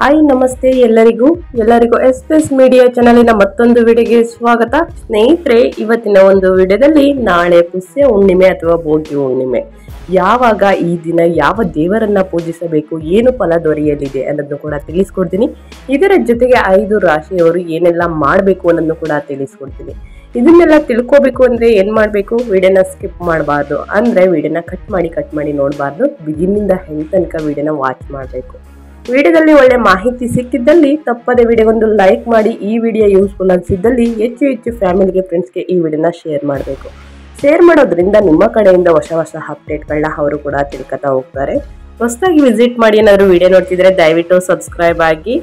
Hi ನಮಸ್ತೆ ಎಲ್ಲರಿಗೂ S media ಚಾನಲಿನ ಮತ್ತೊಂದು ವಿಡಿಯೋಗೆ ಸ್ವಾಗತ. ಸ್ನೇಹಿತರೆ, ಇವತ್ತಿನ ಒಂದು ವಿಡಿಯೋದಲ್ಲಿ ನಾಳೆ ಪುಷ್ಯ ಹುಣ್ಣಿಮೆ ಅಥವಾ ಭೋಗಿ ಹುಣ್ಣಿಮೆ, ಯಾವಾಗ ಈ ದಿನ ಯಾವ ದೇವರನ್ನ ಪೂಜಿಸಬೇಕು, ಏನು ಫಲ ದೊರೆಯಲಿದೆ ಅನ್ನೋದನ್ನು ಕೂಡ ತಿಳಿಸ್ಕೊಡ್ತೀನಿ. ಇದರ ಜೊತೆಗೆ 5 ರಾಶಿಯವರು ಏನೆಲ್ಲ ಮಾಡಬೇಕು ಅನ್ನೋದನ್ನು ಕೂಡ ತಿಳಿಸ್ಕೊಡ್ತೀನಿ. ಇದನ್ನೆಲ್ಲ ತಿಳ್ಕೋಬೇಕು ಅಂದ್ರೆ ಏನ್ ಮಾಡ್ಬೇಕು, ವಿಡಿಯೋನ ಸ್ಕಿಪ್ ಮಾಡಬಾರ್ದು, ಅಂದ್ರೆ ವಿಡಿಯೋನ ಕಟ್ ಮಾಡಿ ನೋಡಬಾರ್ದು. ಬಿಗಿನಿಂದ ಎಂಡ್ ತನಕ ವಿಡಿಯೋನ ವಾಚ್ ಮಾಡಬೇಕು. ವಿಡಿಯೋದಲ್ಲಿ ಒಳ್ಳೆ ಮಾಹಿತಿ ಸಿಕ್ಕಿದ್ದಲ್ಲಿ ತಪ್ಪದೆ ವಿಡಿಯೋಗೊಂದು ಲೈಕ್ ಮಾಡಿ. ಈ ವಿಡಿಯೋ ಯೂಸ್ಫುಲ್ ಅನಿಸಿದ್ದಲ್ಲಿ ಹೆಚ್ಚು ಫ್ಯಾಮಿಲಿಗೆ, ಫ್ರೆಂಡ್ಸ್ಗೆ ಈ ವಿಡಿಯೋನ ಶೇರ್ ಮಾಡಬೇಕು. ಶೇರ್ ಮಾಡೋದ್ರಿಂದ ನಿಮ್ಮ ಕಡೆಯಿಂದ ಹೊಸ ಅಪ್ಡೇಟ್ಗಳನ್ನ ಅವರು ಕೂಡ ತಿಳ್ಕೊತಾ ಹೋಗ್ತಾರೆ. ಹೊಸದಾಗಿ ವಿಸಿಟ್ ಮಾಡಿ ಏನಾದ್ರು ವಿಡಿಯೋ ನೋಡ್ತಿದ್ರೆ ದಯವಿಟ್ಟು ಸಬ್ಸ್ಕ್ರೈಬ್ ಆಗಿ.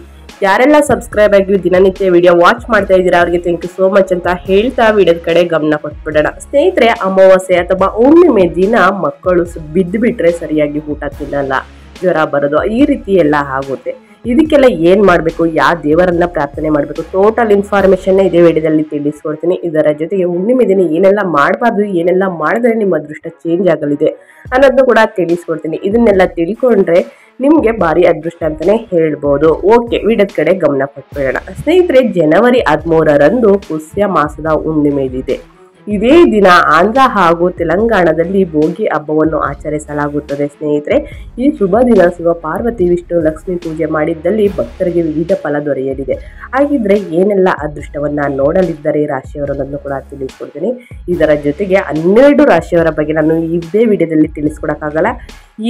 ಯಾರೆಲ್ಲ ಸಬ್ಸ್ಕ್ರೈಬ್ ಆಗಿ ದಿನನಿತ್ಯ ವಿಡಿಯೋ ವಾಚ್ ಮಾಡ್ತಾ ಇದ್ದೀರಾ ಅವ್ರಿಗೆ ಥ್ಯಾಂಕ್ ಯು ಸೋ ಮಚ್ ಅಂತ ಹೇಳ್ತಾ ವಿಡಿಯೋದ ಕಡೆ ಗಮನ ಕೊಟ್ಬಿಡೋಣ. ಸ್ನೇಹಿತರೆ, ಅಮಾವಾಸ್ಯೆ ಅಥವಾ ಹುಣ್ಣಿಮೆ ದಿನ ಮಕ್ಕಳು ಬಿದ್ದು ಬಿಟ್ರೆ ಸರಿಯಾಗಿ ಊಟ ತಿನ್ನಲ್ಲ, ಜ್ವರ ಬರೋದು, ಈ ರೀತಿ ಎಲ್ಲ ಆಗುತ್ತೆ. ಇದಕ್ಕೆಲ್ಲ ಏನ್ ಮಾಡ್ಬೇಕು, ಯಾವ ದೇವರನ್ನ ಪ್ರಾರ್ಥನೆ ಮಾಡ್ಬೇಕು, ಟೋಟಲ್ ಇನ್ಫಾರ್ಮೇಶನ್ ಇದೇ ವಿಡಿಯೋದಲ್ಲಿ ತಿಳಿಸ್ಕೊಡ್ತೀನಿ. ಇದರ ಜೊತೆಗೆ ಹುಣ್ಣಿಮೆ ದಿನ ಏನೆಲ್ಲ ಮಾಡಬಾರ್ದು, ಏನೆಲ್ಲ ಮಾಡಿದ್ರೆ ನಿಮ್ಮ ಅದೃಷ್ಟ ಚೇಂಜ್ ಆಗಲಿದೆ ಅನ್ನೋದನ್ನು ಕೂಡ ತಿಳಿಸ್ಕೊಡ್ತೀನಿ. ಇದನ್ನೆಲ್ಲ ತಿಳ್ಕೊಂಡ್ರೆ ನಿಮ್ಗೆ ಭಾರಿ ಅದೃಷ್ಟ ಅಂತಾನೆ ಹೇಳ್ಬೋದು. ಓಕೆ, ವಿಡಿಯೋದ ಕಡೆ ಗಮನ ಕೊಟ್ಬಿಡೋಣ. ಸ್ನೇಹಿತರೆ, ಜನವರಿ 13ರಂದು ಪುಷ್ಯ ಮಾಸದ ಹುಣ್ಣಿಮೆ ಇದೆ. ಇದೇ ದಿನ ಆಂಧ್ರ ಹಾಗೂ ತೆಲಂಗಾಣದಲ್ಲಿ ಭೋಗಿ ಹಬ್ಬವನ್ನು ಆಚರಿಸಲಾಗುತ್ತದೆ. ಸ್ನೇಹಿತರೆ, ಈ ಶುಭ ದಿನ ಶಿವ ಪಾರ್ವತಿ ವಿಷ್ಣು ಲಕ್ಷ್ಮಿ ಪೂಜೆ ಮಾಡಿದ್ದಲ್ಲಿ ಭಕ್ತರಿಗೆ ವಿವಿಧ ಫಲ ದೊರೆಯಲಿದೆ. ಹಾಗಿದ್ರೆ ಏನೆಲ್ಲ ಅದೃಷ್ಟವನ್ನ ನೋಡಲಿದ್ದಾರೆ ರಾಶಿಯವರನ್ನು ಕೂಡ ತಿಳಿಸ್ಕೊಡ್ತೀನಿ. ಇದರ ಜೊತೆಗೆ 12 ರಾಶಿಯವರ ಬಗ್ಗೆ ನಾನು ಇದೇ ವಿಡಿಯೋದಲ್ಲಿ ತಿಳಿಸ್ಕೊಡಕ್ಕಾಗಲ್ಲ.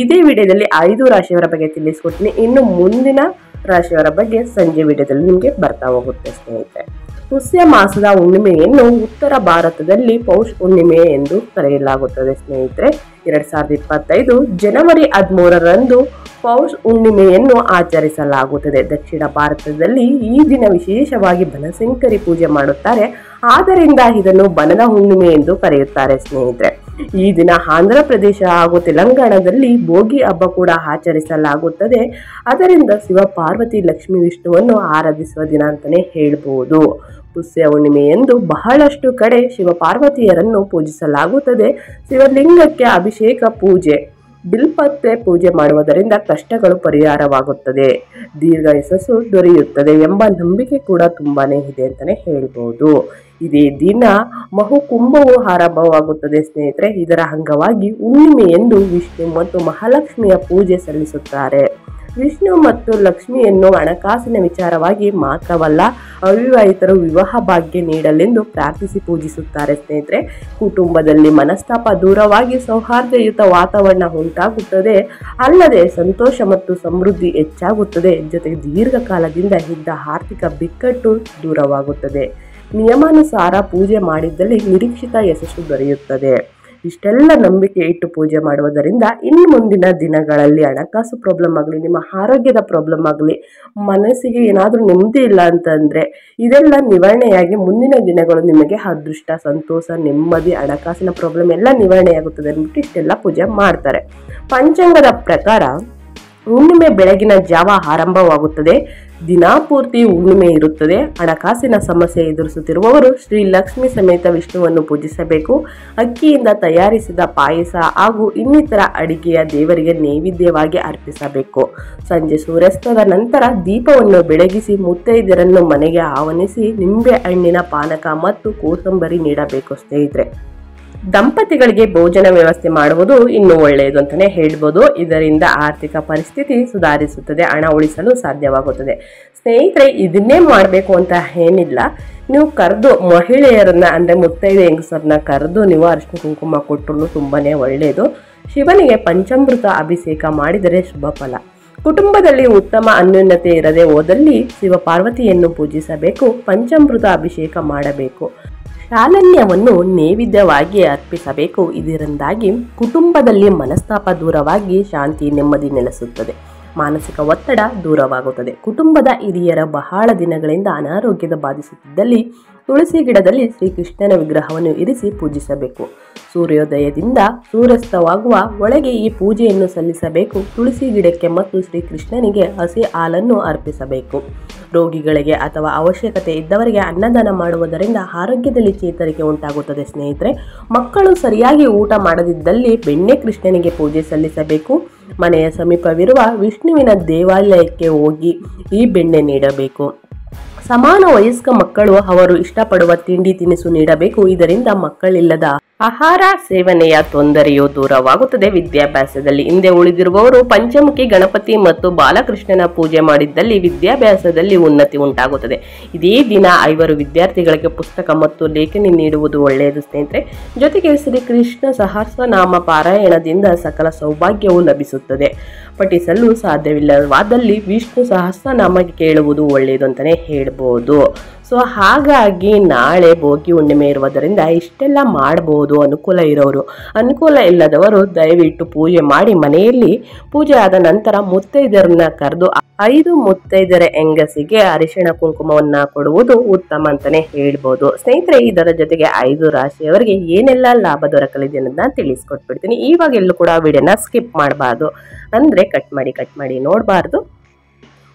ಇದೇ ವಿಡಿಯೋದಲ್ಲಿ 5 ರಾಶಿಯವರ ಬಗ್ಗೆ ತಿಳಿಸ್ಕೊಡ್ತೀನಿ. ಇನ್ನು ಮುಂದಿನ ರಾಶಿಯವರ ಬಗ್ಗೆ ಸಂಜೆ ವಿಡಿಯೋದಲ್ಲಿ ನಿಮಗೆ ಬರ್ತಾ ಹೋಗುತ್ತೆ. ಸ್ನೇಹಿತರೆ, ಪುಷ್ಯ ಮಾಸದ ಹುಣ್ಣಿಮೆಯನ್ನು ಉತ್ತರ ಭಾರತದಲ್ಲಿ ಪೌಷ್ ಹುಣ್ಣಿಮೆ ಎಂದು ಕರೆಯಲಾಗುತ್ತದೆ. ಸ್ನೇಹಿತರೆ, 2025 ಜನವರಿ 13ರಂದು ಪೌಷ್ ಹುಣ್ಣಿಮೆಯನ್ನು ಆಚರಿಸಲಾಗುತ್ತದೆ. ದಕ್ಷಿಣ ಭಾರತದಲ್ಲಿ ಈ ದಿನ ವಿಶೇಷವಾಗಿ ಬನಶಂಕರಿ ಪೂಜೆ ಮಾಡುತ್ತಾರೆ. ಆದ್ದರಿಂದ ಇದನ್ನು ಬನದ ಹುಣ್ಣಿಮೆ ಎಂದು ಕರೆಯುತ್ತಾರೆ. ಸ್ನೇಹಿತರೆ, ಈ ದಿನ ಆಂಧ್ರ ಪ್ರದೇಶ ಹಾಗೂ ತೆಲಂಗಾಣದಲ್ಲಿ ಭೋಗಿ ಹಬ್ಬ ಕೂಡ ಆಚರಿಸಲಾಗುತ್ತದೆ. ಅದರಿಂದ ಶಿವ ಪಾರ್ವತಿ ಲಕ್ಷ್ಮಿ ವಿಷ್ಣುವನ್ನು ಆರಾಧಿಸುವ ದಿನ ಅಂತಾನೆ ಹೇಳ್ಬೋದು. ಪುಷ್ಯ ಹುಣ್ಣಿಮೆಯಂದು ಬಹಳಷ್ಟು ಕಡೆ ಶಿವ ಪಾರ್ವತಿಯರನ್ನು ಪೂಜಿಸಲಾಗುತ್ತದೆ. ಶಿವಲಿಂಗಕ್ಕೆ ಅಭಿಷೇಕ ಪೂಜೆ, ಬಿಲ್ಪತ್ರೆ ಪೂಜೆ ಮಾಡುವುದರಿಂದ ಕಷ್ಟಗಳು ಪರಿಹಾರವಾಗುತ್ತದೆ, ದೀರ್ಘ ಯಶಸ್ಸು ದೊರೆಯುತ್ತದೆ ಎಂಬ ನಂಬಿಕೆ ಕೂಡ ತುಂಬಾನೇ ಇದೆ ಅಂತಾನೆ ಹೇಳ್ಬೋದು. ಇದೇ ದಿನ ಮಹುಕುಂಭವು ಆರಂಭವಾಗುತ್ತದೆ. ಸ್ನೇಹಿತರೆ, ಇದರ ಅಂಗವಾಗಿ ಹುಣ್ಣಿಮೆಯಂದು ವಿಷ್ಣು ಮತ್ತು ಮಹಾಲಕ್ಷ್ಮಿಯ ಪೂಜೆ ಸಲ್ಲಿಸುತ್ತಾರೆ. ವಿಷ್ಣು ಮತ್ತು ಲಕ್ಷ್ಮಿಯನ್ನು ಹಣಕಾಸಿನ ವಿಚಾರವಾಗಿ ಮಾತ್ರವಲ್ಲ, ಅವಿವಾಹಿತರು ವಿವಾಹ ಭಾಗ್ಯ ನೀಡಲೆಂದು ಪ್ರಾರ್ಥಿಸಿ ಪೂಜಿಸುತ್ತಾರೆ. ಸ್ನೇಹಿತರೆ, ಕುಟುಂಬದಲ್ಲಿ ಮನಸ್ತಾಪ ದೂರವಾಗಿ ಸೌಹಾರ್ದಯುತ ವಾತಾವರಣ ಉಂಟಾಗುತ್ತದೆ. ಅಲ್ಲದೆ ಸಂತೋಷ ಮತ್ತು ಸಮೃದ್ಧಿ ಹೆಚ್ಚಾಗುತ್ತದೆ. ಜೊತೆಗೆ ದೀರ್ಘಕಾಲದಿಂದ ಇದ್ದ ಆರ್ಥಿಕ ಬಿಕ್ಕಟ್ಟು ದೂರವಾಗುತ್ತದೆ. ನಿಯಮಾನುಸಾರ ಪೂಜೆ ಮಾಡಿದ್ದಲ್ಲಿ ನಿರೀಕ್ಷಿತ ಯಶಸ್ಸು ದೊರೆಯುತ್ತದೆ. ಇಷ್ಟೆಲ್ಲ ನಂಬಿಕೆ ಇಟ್ಟು ಪೂಜೆ ಮಾಡುವುದರಿಂದ ಇನ್ನು ಮುಂದಿನ ದಿನಗಳಲ್ಲಿ ಹಣಕಾಸು ಪ್ರಾಬ್ಲಮ್ ಆಗಲಿ, ನಿಮ್ಮ ಆರೋಗ್ಯದ ಪ್ರಾಬ್ಲಮ್ ಆಗಲಿ, ಮನಸ್ಸಿಗೆ ಏನಾದರೂ ನೆಮ್ಮದಿ ಇಲ್ಲ ಅಂತಂದರೆ ಇದೆಲ್ಲ ನಿವಾರಣೆಯಾಗಿ ಮುಂದಿನ ದಿನಗಳು ನಿಮಗೆ ಅದೃಷ್ಟ, ಸಂತೋಷ, ನೆಮ್ಮದಿ, ಹಣಕಾಸಿನ ಪ್ರಾಬ್ಲಮ್ ಎಲ್ಲ ನಿವಾರಣೆಯಾಗುತ್ತದೆ ಅಂದ್ಬಿಟ್ಟು ಇಷ್ಟೆಲ್ಲ ಪೂಜೆ ಮಾಡ್ತಾರೆ. ಪಂಚಾಂಗದ ಪ್ರಕಾರ ಹುಣ್ಣಿಮೆ ಬೆಳಗಿನ ಜಾವ ಆರಂಭವಾಗುತ್ತದೆ. ದಿನಾಪೂರ್ತಿ ಹುಣ್ಣಿಮೆ ಇರುತ್ತದೆ. ಹಣಕಾಸಿನ ಸಮಸ್ಯೆ ಎದುರಿಸುತ್ತಿರುವವರು ಶ್ರೀ ಲಕ್ಷ್ಮಿ ಸಮೇತ ವಿಷ್ಣುವನ್ನು ಪೂಜಿಸಬೇಕು. ಅಕ್ಕಿಯಿಂದ ತಯಾರಿಸಿದ ಪಾಯಸ ಹಾಗೂ ಇನ್ನಿತರ ಅಡಿಗೆಯ ದೇವರಿಗೆ ನೈವೇದ್ಯವಾಗಿ ಅರ್ಪಿಸಬೇಕು. ಸಂಜೆ ಸೂರ್ಯಾಸ್ತದ ನಂತರ ದೀಪವನ್ನು ಬೆಳಗಿಸಿ ಮುತ್ತೈದೆಯರನ್ನು ಮನೆಗೆ ಆಹ್ವಾನಿಸಿ ನಿಂಬೆ ಹಣ್ಣಿನ ಪಾನಕ ಮತ್ತು ಕೋಸಂಬರಿ ನೀಡಬೇಕು. ಸ್ನೇಹಿತರೆ, ದಂಪತಿಗಳಿಗೆ ಭೋಜನ ವ್ಯವಸ್ಥೆ ಮಾಡುವುದು ಇನ್ನೂ ಒಳ್ಳೆಯದು ಅಂತಾನೆ ಹೇಳ್ಬೋದು. ಇದರಿಂದ ಆರ್ಥಿಕ ಪರಿಸ್ಥಿತಿ ಸುಧಾರಿಸುತ್ತದೆ, ಹಣ ಉಳಿಸಲು ಸಾಧ್ಯವಾಗುತ್ತದೆ. ಸ್ನೇಹಿತರೆ, ಇದನ್ನೇ ಮಾಡಬೇಕು ಅಂತ ಏನಿಲ್ಲ. ನೀವು ಕರೆದು ಮಹಿಳೆಯರನ್ನ ಅಂದರೆ ಮುತ್ತೈದೆ ಹೆಂಗಸರನ್ನ ಕರೆದು ನೀವು ಅರಿಶಿನ ಕುಂಕುಮ ಕೊಟ್ಟರು ತುಂಬಾನೇ ಒಳ್ಳೆಯದು. ಶಿವನಿಗೆ ಪಂಚಾಮೃತ ಅಭಿಷೇಕ ಮಾಡಿದರೆ ಶುಭ ಫಲ. ಕುಟುಂಬದಲ್ಲಿ ಉತ್ತಮ ಅನ್ಯೋನ್ಯತೆ ಇರದೆ ಹೋದಲ್ಲಿ ಶಿವ ಪಾರ್ವತಿಯನ್ನು ಪೂಜಿಸಬೇಕು. ಪಂಚಾಮೃತ ಅಭಿಷೇಕ ಮಾಡಬೇಕು. ಶಾಲನ್ಯವನ್ನು ನೈವೇದ್ಯವಾಗಿ ಅರ್ಪಿಸಬೇಕು. ಇದರಿಂದಾಗಿ ಕುಟುಂಬದಲ್ಲಿ ಮನಸ್ತಾಪ ದೂರವಾಗಿ ಶಾಂತಿ, ನೆಮ್ಮದಿ ನೆಲೆಸುತ್ತದೆ. ಮಾನಸಿಕ ಒತ್ತಡ ದೂರವಾಗುತ್ತದೆ. ಕುಟುಂಬದ ಹಿರಿಯರ ಬಹಳ ದಿನಗಳಿಂದ ಅನಾರೋಗ್ಯದ ಬಾಧಿಸುತ್ತಿದ್ದಲ್ಲಿ ತುಳಸಿ ಗಿಡದಲ್ಲಿ ಶ್ರೀಕೃಷ್ಣನ ವಿಗ್ರಹವನ್ನು ಇರಿಸಿ ಪೂಜಿಸಬೇಕು. ಸೂರ್ಯೋದಯದಿಂದ ಸೂರ್ಯಾಸ್ತವಾಗುವ ಒಳಗೆ ಈ ಪೂಜೆಯನ್ನು ಸಲ್ಲಿಸಬೇಕು. ತುಳಸಿ ಗಿಡಕ್ಕೆ ಮತ್ತು ಶ್ರೀಕೃಷ್ಣನಿಗೆ ಹಸಿ ಹಾಲನ್ನು ಅರ್ಪಿಸಬೇಕು. ರೋಗಿಗಳಿಗೆ ಅಥವಾ ಅವಶ್ಯಕತೆ ಇದ್ದವರಿಗೆ ಅನ್ನದಾನ ಮಾಡುವುದರಿಂದ ಆರೋಗ್ಯದಲ್ಲಿ ಚೇತರಿಕೆ ಉಂಟಾಗುತ್ತದೆ ಸ್ನೇಹಿತರೆ. ಮಕ್ಕಳು ಸರಿಯಾಗಿ ಊಟ ಮಾಡದಿದ್ದಲ್ಲಿ ಬೆಣ್ಣೆ ಕೃಷ್ಣನಿಗೆ ಪೂಜೆ ಸಲ್ಲಿಸಬೇಕು. ಮನೆಯ ಸಮೀಪವಿರುವ ವಿಷ್ಣುವಿನ ದೇವಾಲಯಕ್ಕೆ ಹೋಗಿ ಈ ಬೆಣ್ಣೆ ನೀಡಬೇಕು. ಸಮಾನ ವಯಸ್ಕ ಮಕ್ಕಳು ಅವರು ಇಷ್ಟಪಡುವ ತಿಂಡಿ ತಿನಿಸು ನೀಡಬೇಕು. ಇದರಿಂದ ಮಕ್ಕಳಿಲ್ಲದ ಆಹಾರ ಸೇವನೆಯ ತೊಂದರೆಯು ದೂರವಾಗುತ್ತದೆ. ವಿದ್ಯಾಭ್ಯಾಸದಲ್ಲಿ ಹಿಂದೆ ಉಳಿದಿರುವವರು ಪಂಚಮುಖಿ ಗಣಪತಿ ಮತ್ತು ಬಾಲಕೃಷ್ಣನ ಪೂಜೆ ಮಾಡಿದ್ದಲ್ಲಿ ವಿದ್ಯಾಭ್ಯಾಸದಲ್ಲಿ ಉನ್ನತಿ ಉಂಟಾಗುತ್ತದೆ. ಇದೇ ದಿನ 5 ವಿದ್ಯಾರ್ಥಿಗಳಿಗೆ ಪುಸ್ತಕ ಮತ್ತು ಲೇಖನಿ ನೀಡುವುದು ಒಳ್ಳೆಯದು ಸ್ನೇಹಿತರೆ. ಜೊತೆಗೆ ಶ್ರೀಕೃಷ್ಣ ಸಹಸ್ರನಾಮ ಪಾರಾಯಣದಿಂದ ಸಕಲ ಸೌಭಾಗ್ಯವು ಲಭಿಸುತ್ತದೆ. ಪಠಿಸಲು ಸಾಧ್ಯವಿಲ್ಲವಾದಲ್ಲಿ ವಿಷ್ಣು ಸಹಸ್ರನಾಮ ಕೇಳುವುದು ಒಳ್ಳೆಯದು ಅಂತಲೇ ಹೇಳ್ಬೋದು. ಸೊ ಹಾಗಾಗಿ ನಾಳೆ ಭೋಗಿ ಹುಣ್ಣಿಮೆ ಇರುವುದರಿಂದ ಇಷ್ಟೆಲ್ಲ ಮಾಡಬಹುದು ಅನುಕೂಲ ಇರೋರು. ಅನುಕೂಲ ಇಲ್ಲದವರು ದಯವಿಟ್ಟು ಪೂಜೆ ಮಾಡಿ ಮನೆಯಲ್ಲಿ ಪೂಜೆ ಆದ ನಂತರ ಮುತ್ತೈದರನ್ನ ಕರೆದು 5 ಮುತ್ತೈದರ ಹೆಂಗಸಿಗೆ ಅರಿಶಿಣ ಕುಂಕುಮವನ್ನ ಕೊಡುವುದು ಉತ್ತಮ ಅಂತಾನೆ ಹೇಳ್ಬೋದು ಸ್ನೇಹಿತರೆ. ಇದರ ಜೊತೆಗೆ 5 ರಾಶಿಯವರಿಗೆ ಏನೆಲ್ಲ ಲಾಭ ದೊರಕಲಿದೆ ಅನ್ನೋದನ್ನ ತಿಳಿಸ್ಕೊಟ್ಬಿಡ್ತೀನಿ. ಇವಾಗ ಎಲ್ಲೂ ಕೂಡ ವಿಡಿಯೋನ ಸ್ಕಿಪ್ ಮಾಡಬಾರ್ದು, ಅಂದ್ರೆ ಕಟ್ ಮಾಡಿ ನೋಡಬಾರ್ದು.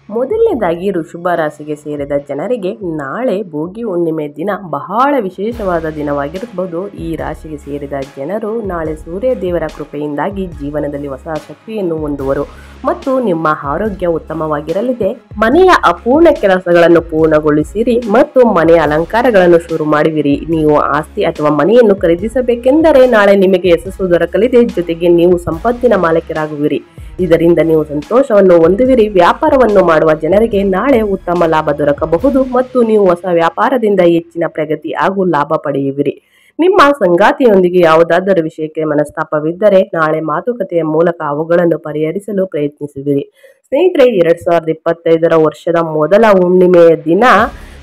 ಮೊದಲನೇದಾಗಿ ವೃಷಭ ರಾಶಿಗೆ ಸೇರಿದ ಜನರಿಗೆ ನಾಳೆ ಭೋಗಿ ಹುಣ್ಣಿಮೆ ದಿನ ಬಹಳ ವಿಶೇಷವಾದ ದಿನವಾಗಿರಬಹುದು. ಈ ರಾಶಿಗೆ ಸೇರಿದ ಜನರು ನಾಳೆ ಸೂರ್ಯ ದೇವರ ಕೃಪೆಯಿಂದಾಗಿ ಜೀವನದಲ್ಲಿ ಹೊಸ ಶಕ್ತಿಯನ್ನು ಹೊಂದುವರು ಮತ್ತು ನಿಮ್ಮ ಆರೋಗ್ಯ ಉತ್ತಮವಾಗಿರಲಿದೆ. ಮನೆಯ ಅಪೂರ್ಣ ಕೆಲಸಗಳನ್ನು ಪೂರ್ಣಗೊಳಿಸಿರಿ ಮತ್ತು ಮನೆಯ ಅಲಂಕಾರಗಳನ್ನು ಶುರು ಮಾಡುವಿರಿ. ನೀವು ಆಸ್ತಿ ಅಥವಾ ಮನೆಯನ್ನು ಖರೀದಿಸಬೇಕೆಂದರೆ ನಾಳೆ ನಿಮಗೆ ಯಶಸ್ಸು ದೊರಕಲಿದೆ. ಜೊತೆಗೆ ನೀವು ಸಂಪತ್ತಿನ ಮಾಲೀಕರಾಗುವಿರಿ. ಇದರಿಂದ ನೀವು ಸಂತೋಷವನ್ನು ಹೊಂದುವಿರಿ. ವ್ಯಾಪಾರವನ್ನು ಮಾಡುವ ಜನರಿಗೆ ನಾಳೆ ಉತ್ತಮ ಲಾಭ ದೊರಕಬಹುದು ಮತ್ತು ನೀವು ಹೊಸ ವ್ಯಾಪಾರದಿಂದ ಹೆಚ್ಚಿನ ಪ್ರಗತಿ ಹಾಗೂ ಲಾಭ ಪಡೆಯುವಿರಿ. ನಿಮ್ಮ ಸಂಗಾತಿಯೊಂದಿಗೆ ಯಾವುದಾದರೂ ವಿಷಯಕ್ಕೆ ಮನಸ್ತಾಪವಿದ್ದರೆ ನಾಳೆ ಮಾತುಕತೆಯ ಮೂಲಕ ಅವುಗಳನ್ನು ಪರಿಹರಿಸಲು ಪ್ರಯತ್ನಿಸುವಿರಿ. ಸ್ನೇಹಿತರೆ, 2025 ವರ್ಷದ ಮೊದಲ ಹುಣ್ಣಿಮೆಯ ದಿನ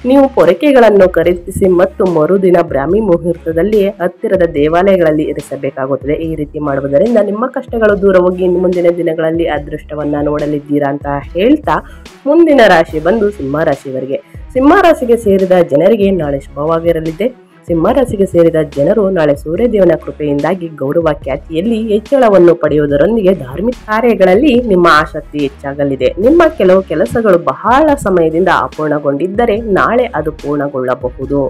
ನೀವು ಪೊರಕೆಗಳನ್ನು ಖರೀದಿಸಿ ಮತ್ತು ಮರುದಿನ ಬ್ರಾಹ್ಮಿ ಮುಹೂರ್ತದಲ್ಲಿ ಹತ್ತಿರದ ದೇವಾಲಯಗಳಲ್ಲಿ ಇರಿಸಬೇಕಾಗುತ್ತದೆ. ಈ ರೀತಿ ಮಾಡುವುದರಿಂದ ನಿಮ್ಮ ಕಷ್ಟಗಳು ದೂರ ಹೋಗಿ ಮುಂದಿನ ದಿನಗಳಲ್ಲಿ ಅದೃಷ್ಟವನ್ನ ನೋಡಲಿದ್ದೀರಾ ಅಂತ ಹೇಳ್ತಾ ಮುಂದಿನ ರಾಶಿ ಬಂದು ಸಿಂಹ ರಾಶಿಯವರಿಗೆ. ಸಿಂಹ ರಾಶಿಗೆ ಸೇರಿದ ಜನರಿಗೆ ನಾಳೆ ಶುಭವಾಗಿರಲಿದೆ. ಸಿಂಹ ರಾಶಿಗೆ ಸೇರಿದ ಜನರು ನಾಳೆ ಸೂರ್ಯದೇವನ ಕೃಪೆಯಿಂದಾಗಿ ಗೌರವ ಖ್ಯಾತಿಯಲ್ಲಿ ಹೆಚ್ಚಳವನ್ನು ಪಡೆಯುವುದರೊಂದಿಗೆ ಧಾರ್ಮಿಕ ಕಾರ್ಯಗಳಲ್ಲಿ ನಿಮ್ಮ ಆಸಕ್ತಿ ಹೆಚ್ಚಾಗಲಿದೆ. ನಿಮ್ಮ ಕೆಲವು ಕೆಲಸಗಳು ಬಹಳ ಸಮಯದಿಂದ ಅಪೂರ್ಣಗೊಂಡಿದ್ದರೆ ನಾಳೆ ಅದು ಪೂರ್ಣಗೊಳ್ಳಬಹುದು.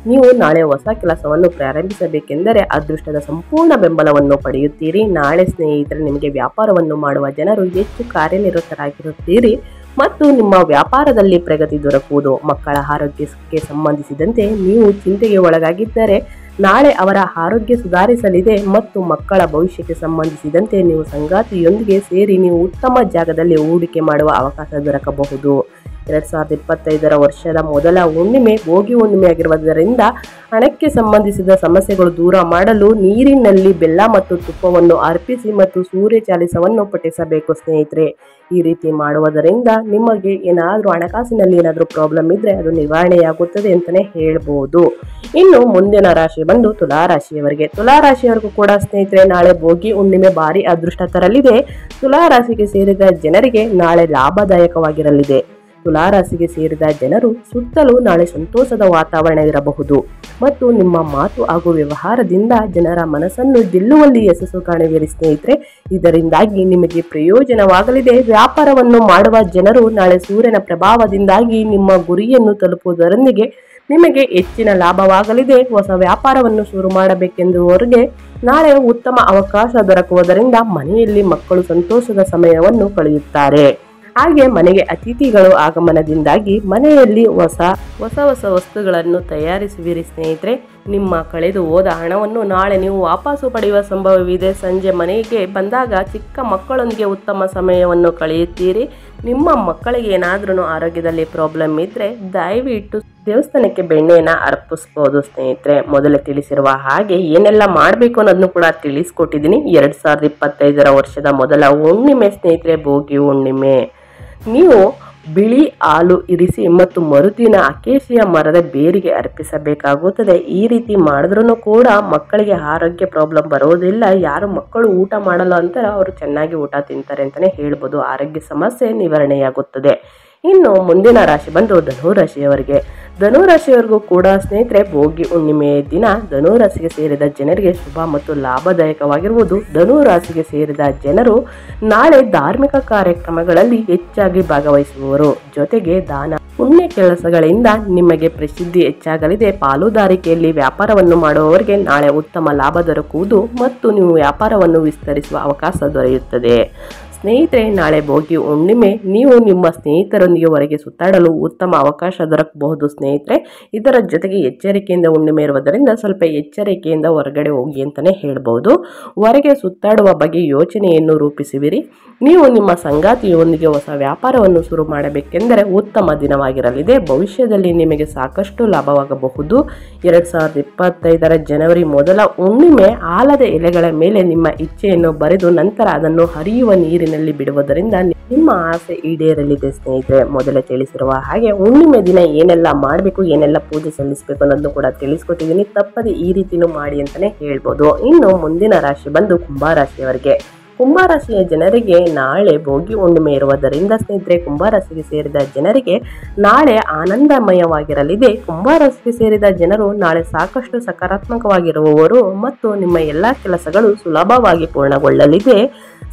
ನೀವು ನಾಳೆ ಹೊಸ ಕೆಲಸವನ್ನು ಪ್ರಾರಂಭಿಸಬೇಕೆಂದರೆ ಅದೃಷ್ಟದ ಸಂಪೂರ್ಣ ಬೆಂಬಲವನ್ನು ಪಡೆಯುತ್ತೀರಿ. ನಾಳೆ ಸ್ನೇಹಿತರೆ, ನಿಮಗೆ ವ್ಯಾಪಾರವನ್ನು ಮಾಡುವ ಜನರು ಹೆಚ್ಚು ಕಾರ್ಯನಿರತರಾಗಿರುತ್ತೀರಿ ಮತ್ತು ನಿಮ್ಮ ವ್ಯಾಪಾರದಲ್ಲಿ ಪ್ರಗತಿ ದೊರಕುವುದು. ಮಕ್ಕಳ ಆರೋಗ್ಯಕ್ಕೆ ಸಂಬಂಧಿಸಿದಂತೆ ನೀವು ಚಿಂತೆಗೆ ಒಳಗಾಗಿದ್ದರೆ ನಾಳೆ ಅವರ ಆರೋಗ್ಯ ಸುಧಾರಿಸಲಿದೆ ಮತ್ತು ಮಕ್ಕಳ ಭವಿಷ್ಯಕ್ಕೆ ಸಂಬಂಧಿಸಿದಂತೆ ನೀವು ಸಂಗಾತಿಯೊಂದಿಗೆ ಸೇರಿ ನೀವು ಉತ್ತಮ ಜಾಗದಲ್ಲಿ ಹೂಡಿಕೆ ಮಾಡುವ ಅವಕಾಶ ದೊರಕಬಹುದು. 2025 ವರ್ಷದ ಮೊದಲ ಹುಣ್ಣಿಮೆ ಭೋಗಿ ಹುಣ್ಣಿಮೆ ಆಗಿರುವುದರಿಂದ ಹಣಕ್ಕೆ ಸಂಬಂಧಿಸಿದ ಸಮಸ್ಯೆಗಳು ದೂರ ಮಾಡಲು ನೀರಿನಲ್ಲಿ ಬೆಲ್ಲ ಮತ್ತು ತುಪ್ಪವನ್ನು ಅರ್ಪಿಸಿ ಮತ್ತು ಸೂರ್ಯ ಚಾಲಿಸವನ್ನು ಪಠಿಸಬೇಕು ಸ್ನೇಹಿತರೆ. ಈ ರೀತಿ ಮಾಡುವುದರಿಂದ ನಿಮಗೆ ಏನಾದರೂ ಹಣಕಾಸಿನಲ್ಲಿ ಏನಾದರೂ ಪ್ರಾಬ್ಲಮ್ ಇದ್ರೆ ಅದು ನಿವಾರಣೆಯಾಗುತ್ತದೆ ಅಂತಾನೆ ಹೇಳ್ಬೋದು. ಇನ್ನು ಮುಂದಿನ ರಾಶಿ ಬಂದು ತುಲಾ ರಾಶಿಯವರಿಗೆ. ತುಲಾ ರಾಶಿಯವರಿಗೂ ಕೂಡ ಸ್ನೇಹಿತರೆ ನಾಳೆ ಭೋಗಿ ಹುಣ್ಣಿಮೆ ಭಾರಿ ಅದೃಷ್ಟ ತರಲಿದೆ. ತುಲಾ ರಾಶಿಗೆ ಸೇರಿದ ಜನರಿಗೆ ನಾಳೆ ಲಾಭದಾಯಕವಾಗಿರಲಿದೆ. ತುಲಾ ರಾಶಿಗೆ ಸೇರಿದ ಜನರು ಸುತ್ತಲೂ ನಾಳೆ ಸಂತೋಷದ ವಾತಾವರಣ ಇರಬಹುದು ಮತ್ತು ನಿಮ್ಮ ಮಾತು ಹಾಗೂ ವ್ಯವಹಾರದಿಂದ ಜನರ ಮನಸ್ಸನ್ನು ಗೆಲ್ಲುವಲ್ಲಿ ಯಶಸ್ಸು ಕಾಣುವಿರಿ ಸ್ನೇಹಿತರೆ. ಇದರಿಂದಾಗಿ ನಿಮಗೆ ಪ್ರಯೋಜನವಾಗಲಿದೆ. ವ್ಯಾಪಾರವನ್ನು ಮಾಡುವ ಜನರು ನಾಳೆ ಸೂರ್ಯನ ಪ್ರಭಾವದಿಂದಾಗಿ ನಿಮ್ಮ ಗುರಿಯನ್ನು ತಲುಪುವುದರೊಂದಿಗೆ ನಿಮಗೆ ಹೆಚ್ಚಿನ ಲಾಭವಾಗಲಿದೆ. ಹೊಸ ವ್ಯಾಪಾರವನ್ನು ಶುರು ಮಾಡಬೇಕೆಂದುವರಿಗೆ ನಾಳೆ ಉತ್ತಮ ಅವಕಾಶ ದೊರಕುವುದರಿಂದ ಮನೆಯಲ್ಲಿ ಮಕ್ಕಳು ಸಂತೋಷದ ಸಮಯವನ್ನು ಕಳೆಯುತ್ತಾರೆ. ಹಾಗೆ ಮನೆಗೆ ಅತಿಥಿಗಳು ಆಗಮನದಿಂದಾಗಿ ಮನೆಯಲ್ಲಿ ಹೊಸ ವಸ್ತುಗಳನ್ನು ತಯಾರಿಸುವಿರಿ ಸ್ನೇಹಿತರೆ. ನಿಮ್ಮ ಕಳೆದು ಹೋದ ಹಣವನ್ನು ನಾಳೆ ನೀವು ವಾಪಸ್ಸು ಪಡೆಯುವ ಸಂಭವವಿದೆ. ಸಂಜೆ ಮನೆಗೆ ಬಂದಾಗ ಚಿಕ್ಕ ಮಕ್ಕಳೊಂದಿಗೆ ಉತ್ತಮ ಸಮಯವನ್ನು ಕಳೆಯುತ್ತೀರಿ. ನಿಮ್ಮ ಮಕ್ಕಳಿಗೆ ಏನಾದ್ರೂ ಆರೋಗ್ಯದಲ್ಲಿ ಪ್ರಾಬ್ಲಮ್ ಇದ್ದರೆ ದಯವಿಟ್ಟು ದೇವಸ್ಥಾನಕ್ಕೆ ಬೆಣ್ಣೆಯನ್ನು ಅರ್ಪಿಸ್ಬೋದು ಸ್ನೇಹಿತರೆ. ಮೊದಲೇ ತಿಳಿಸಿರುವ ಹಾಗೆ ಏನೆಲ್ಲ ಮಾಡಬೇಕು ಅನ್ನೋದನ್ನು ಕೂಡ ತಿಳಿಸ್ಕೊಟ್ಟಿದ್ದೀನಿ. 2025 ವರ್ಷದ ಮೊದಲ ಹುಣ್ಣಿಮೆ ಸ್ನೇಹಿತರೆ ಭೋಗಿ ಹುಣ್ಣಿಮೆ. ನೀವು ಬಿಳಿ ಹಾಲು ಇರಿಸಿ ಮತ್ತು ಮರುದಿನ ಅಕೇಶಿಯ ಮರದ ಬೇರಿಗೆ ಅರ್ಪಿಸಬೇಕಾಗುತ್ತದೆ. ಈ ರೀತಿ ಮಾಡಿದ್ರೂ ಕೂಡ ಮಕ್ಕಳಿಗೆ ಆರೋಗ್ಯ ಪ್ರಾಬ್ಲಮ್ ಬರೋದಿಲ್ಲ. ಯಾರು ಮಕ್ಕಳು ಊಟ ಮಾಡಲ್ಲ ಅಂತಾರ ಅವರು ಚೆನ್ನಾಗಿ ಊಟ ತಿಂತಾರೆ ಅಂತಲೇ ಹೇಳ್ಬೋದು. ಆರೋಗ್ಯ ಸಮಸ್ಯೆ ನಿವಾರಣೆಯಾಗುತ್ತದೆ. ಇನ್ನು ಮುಂದಿನ ರಾಶಿ ಬಂದು ಧನು ರಾಶಿಯವರಿಗೆ. ಧನು ರಾಶಿಯವರಿಗೂ ಕೂಡ ಸ್ನೇಹಿತರೆ ಭೋಗಿ ಹುಣ್ಣಿಮೆಯ ದಿನ ಧನು ರಾಶಿಗೆ ಸೇರಿದ ಜನರಿಗೆ ಶುಭ ಮತ್ತು ಲಾಭದಾಯಕವಾಗಿರುವುದು. ಧನು ರಾಶಿಗೆ ಸೇರಿದ ಜನರು ನಾಳೆ ಧಾರ್ಮಿಕ ಕಾರ್ಯಕ್ರಮಗಳಲ್ಲಿ ಹೆಚ್ಚಾಗಿ ಭಾಗವಹಿಸುವವರು. ಜೊತೆಗೆ ದಾನ ಪುಣ್ಯ ಕೆಲಸಗಳಿಂದ ನಿಮಗೆ ಪ್ರಸಿದ್ಧಿ ಹೆಚ್ಚಾಗಲಿದೆ. ಪಾಲುದಾರಿಕೆಯಲ್ಲಿ ವ್ಯಾಪಾರವನ್ನು ಮಾಡುವವರಿಗೆ ನಾಳೆ ಉತ್ತಮ ಲಾಭ ದೊರಕುವುದು ಮತ್ತು ನೀವು ವ್ಯಾಪಾರವನ್ನು ವಿಸ್ತರಿಸುವ ಅವಕಾಶ ದೊರೆಯುತ್ತದೆ. ಸ್ನೇಹಿತರೆ, ನಾಳೆ ಭೋಗಿ ಹುಣ್ಣಿಮೆ. ನೀವು ನಿಮ್ಮ ಸ್ನೇಹಿತರೊಂದಿಗೆ ಹೊರಗೆ ಸುತ್ತಾಡಲು ಉತ್ತಮ ಅವಕಾಶ ದೊರಕಬಹುದು ಸ್ನೇಹಿತರೆ. ಇದರ ಜೊತೆಗೆ ಎಚ್ಚರಿಕೆಯಿಂದ ಹುಣ್ಣಿಮೆ ಇರುವುದರಿಂದ ಸ್ವಲ್ಪ ಎಚ್ಚರಿಕೆಯಿಂದ ಹೊರಗಡೆ ಹೋಗಿ ಅಂತಲೇ ಹೇಳ್ಬೋದು. ಹೊರಗೆ ಸುತ್ತಾಡುವ ಬಗ್ಗೆ ಯೋಚನೆಯನ್ನು ರೂಪಿಸುವಿರಿ. ನೀವು ನಿಮ್ಮ ಸಂಗಾತಿಯೊಂದಿಗೆ ಹೊಸ ವ್ಯಾಪಾರವನ್ನು ಶುರು ಮಾಡಬೇಕೆಂದರೆ ಉತ್ತಮ ದಿನವಾಗಿರಲಿದೆ. ಭವಿಷ್ಯದಲ್ಲಿ ನಿಮಗೆ ಸಾಕಷ್ಟು ಲಾಭವಾಗಬಹುದು. 2025 ಜನವರಿ ಮೊದಲ ಹುಣ್ಣಿಮೆ ಆಲದ ಎಲೆಗಳ ಮೇಲೆ ನಿಮ್ಮ ಇಚ್ಛೆಯನ್ನು ಬರೆದು ನಂತರ ಅದನ್ನು ಹರಿಯುವ ನೀರಿನಲ್ಲಿ ಬಿಡುವುದರಿಂದ ನಿಮ್ಮ ಆಸೆ ಈಡೇರಲಿದೆ ಸ್ನೇಹಿತರೆ. ಮೊದಲೇ ತಿಳಿಸಿರುವ ಹಾಗೆ ಹುಣ್ಣಿಮೆ ದಿನ ಏನೆಲ್ಲ ಮಾಡಬೇಕು, ಏನೆಲ್ಲ ಪೂಜೆ ಸಲ್ಲಿಸಬೇಕು ಅನ್ನೋದನ್ನು ಕೂಡ ತಿಳಿಸ್ಕೊಟ್ಟಿದ್ದೀನಿ. ತಪ್ಪದೆ ಈ ರೀತಿನೂ ಮಾಡಿ ಅಂತಲೇ ಹೇಳ್ಬೋದು. ಇನ್ನು ಮುಂದಿನ ರಾಶಿ ಬಂದು ಕುಂಭರಾಶಿಯವರಿಗೆ. ಕುಂಭರಾಶಿಯ ಜನರಿಗೆ ನಾಳೆ ಭೋಗಿ ಹುಣ್ಣಿಮೆ ಇರುವುದರಿಂದ ಸ್ನೇಹಿತರೆ, ಕುಂಭರಾಶಿಗೆ ಸೇರಿದ ಜನರಿಗೆ ನಾಳೆ ಆನಂದಮಯವಾಗಿರಲಿದೆ. ಕುಂಭರಾಶಿಗೆ ಸೇರಿದ ಜನರು ನಾಳೆ ಸಾಕಷ್ಟು ಸಕಾರಾತ್ಮಕವಾಗಿರುವವರು ಮತ್ತು ನಿಮ್ಮ ಎಲ್ಲ ಕೆಲಸಗಳು ಸುಲಭವಾಗಿ ಪೂರ್ಣಗೊಳ್ಳಲಿದೆ.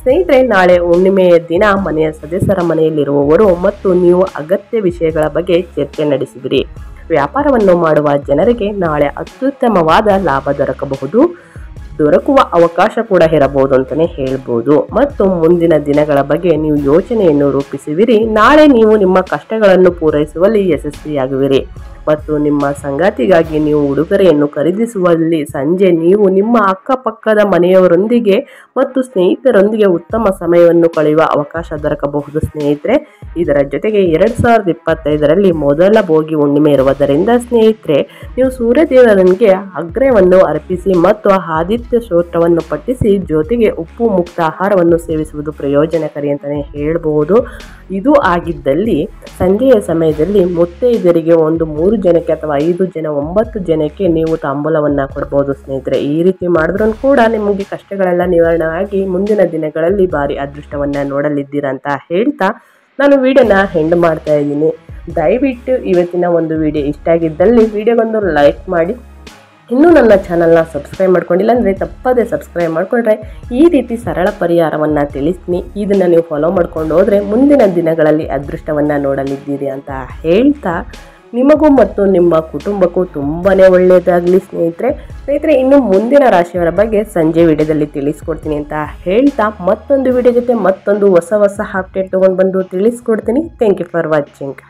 ಸ್ನೇಹಿತರೆ, ನಾಳೆ ಹುಣ್ಣಿಮೆಯ ದಿನ ಮನೆಯ ಸದಸ್ಯರ ಮನೆಯಲ್ಲಿರುವವರು ಮತ್ತು ನೀವು ಅಗತ್ಯ ವಿಷಯಗಳ ಬಗ್ಗೆ ಚರ್ಚೆ ನಡೆಸುವಿರಿ. ವ್ಯಾಪಾರವನ್ನು ಮಾಡುವ ಜನರಿಗೆ ನಾಳೆ ಅತ್ಯುತ್ತಮವಾದ ಲಾಭ ದೊರಕುವ ಅವಕಾಶ ಕೂಡ ಇರಬಹುದು ಅಂತಲೇ ಹೇಳ್ಬೋದು. ಮತ್ತು ಮುಂದಿನ ದಿನಗಳ ಬಗ್ಗೆ ನೀವು ಯೋಚನೆಯನ್ನು ರೂಪಿಸುವಿರಿ. ನಾಳೆ ನೀವು ನಿಮ್ಮ ಕಷ್ಟಗಳನ್ನು ಪೂರೈಸುವಲ್ಲಿ ಯಶಸ್ವಿಯಾಗುವಿರಿ ಮತ್ತು ನಿಮ್ಮ ಸಂಗಾತಿಗಾಗಿ ನೀವು ಉಡುಗೊರೆಯನ್ನು ಖರೀದಿಸುವಲ್ಲಿ ಸಂಜೆ ನೀವು ನಿಮ್ಮ ಅಕ್ಕಪಕ್ಕದ ಮನೆಯವರೊಂದಿಗೆ ಮತ್ತು ಸ್ನೇಹಿತರೊಂದಿಗೆ ಉತ್ತಮ ಸಮಯವನ್ನು ಕಳೆಯುವ ಅವಕಾಶ ದೊರಕಬಹುದು ಸ್ನೇಹಿತರೆ. ಇದರ ಜೊತೆಗೆ 2025 ಮೊದಲ ಭೋಗಿ ಹುಣ್ಣಿಮೆ ಇರುವುದರಿಂದ ಸ್ನೇಹಿತರೆ, ನೀವು ಸೂರ್ಯದೇವನಿಗೆ ಅಗ್ರವನ್ನು ಅರ್ಪಿಸಿ ಮತ್ತು ಆದಿತ್ಯ ಸ್ತೋತ್ರವನ್ನು ಪಠಿಸಿ ಜೊತೆಗೆ ಉಪ್ಪು ಮುಕ್ತ ಆಹಾರವನ್ನು ಸೇವಿಸುವುದು ಪ್ರಯೋಜನಕಾರಿ ಅಂತಲೇ ಹೇಳ್ಬೋದು. ಇದು ಆಗಿದ್ದಲ್ಲಿ ಸಂಜೆಯ ಸಮಯದಲ್ಲಿ ಮುತ್ತೈದರಿಗೆ ಒಂದು 3 ಜನಕ್ಕೆ ಅಥವಾ 5 ಜನ 9 ಜನಕ್ಕೆ ನೀವು ತಾಂಬೂಲವನ್ನು ಕೊಡ್ಬೋದು ಸ್ನೇಹಿತರೆ. ಈ ರೀತಿ ಮಾಡಿದ್ರೂ ಕೂಡ ನಿಮಗೆ ಕಷ್ಟಗಳೆಲ್ಲ ನಿವಾರಣೆ ಆಗಿ ಮುಂದಿನ ದಿನಗಳಲ್ಲಿ ಭಾರಿ ಅದೃಷ್ಟವನ್ನು ನೋಡಲಿದ್ದೀರಾ ಅಂತ ಹೇಳ್ತಾ ನಾನು ವಿಡಿಯೋನ ಎಂಡ್ ಮಾಡ್ತಾ ಇದ್ದೀನಿ. ದಯವಿಟ್ಟು ಇವತ್ತಿನ ಒಂದು ವಿಡಿಯೋ ಇಷ್ಟ ಆಗಿದ್ದಲ್ಲಿ ವಿಡಿಯೋಗೊಂದು ಲೈಕ್ ಮಾಡಿ. ಇನ್ನೂ ನನ್ನ ಚಾನಲ್ನ ಸಬ್ಸ್ಕ್ರೈಬ್ ಮಾಡ್ಕೊಂಡಿಲ್ಲ ಅಂದರೆ ತಪ್ಪದೇ ಸಬ್ಸ್ಕ್ರೈಬ್ ಮಾಡಿಕೊಂಡ್ರೆ ಈ ರೀತಿ ಸರಳ ಪರಿಹಾರವನ್ನು ತಿಳಿಸ್ತೀನಿ. ಇದನ್ನು ನೀವು ಫಾಲೋ ಮಾಡ್ಕೊಂಡು ಹೋದರೆ ಮುಂದಿನ ದಿನಗಳಲ್ಲಿ ಅದೃಷ್ಟವನ್ನು ನೋಡಲಿದ್ದೀರಿ ಅಂತ ಹೇಳ್ತಾ ನಿಮಗೂ ಮತ್ತು ನಿಮ್ಮ ಕುಟುಂಬಕ್ಕೂ ತುಂಬಾ ಒಳ್ಳೆಯದಾಗಲಿ ಸ್ನೇಹಿತರೆ. ಇನ್ನು ಮುಂದಿನ ರಾಶಿಯವರ ಬಗ್ಗೆ ಸಂಜೆ ವಿಡಿಯೋದಲ್ಲಿ ತಿಳಿಸ್ಕೊಡ್ತೀನಿ ಅಂತ ಹೇಳ್ತಾ ಮತ್ತೊಂದು ವಿಡಿಯೋ ಜೊತೆ ಮತ್ತೊಂದು ಹೊಸ ಅಪ್ಡೇಟ್ ತೊಗೊಂಡು ಬಂದು ತಿಳಿಸ್ಕೊಡ್ತೀನಿ. Thank you for watching.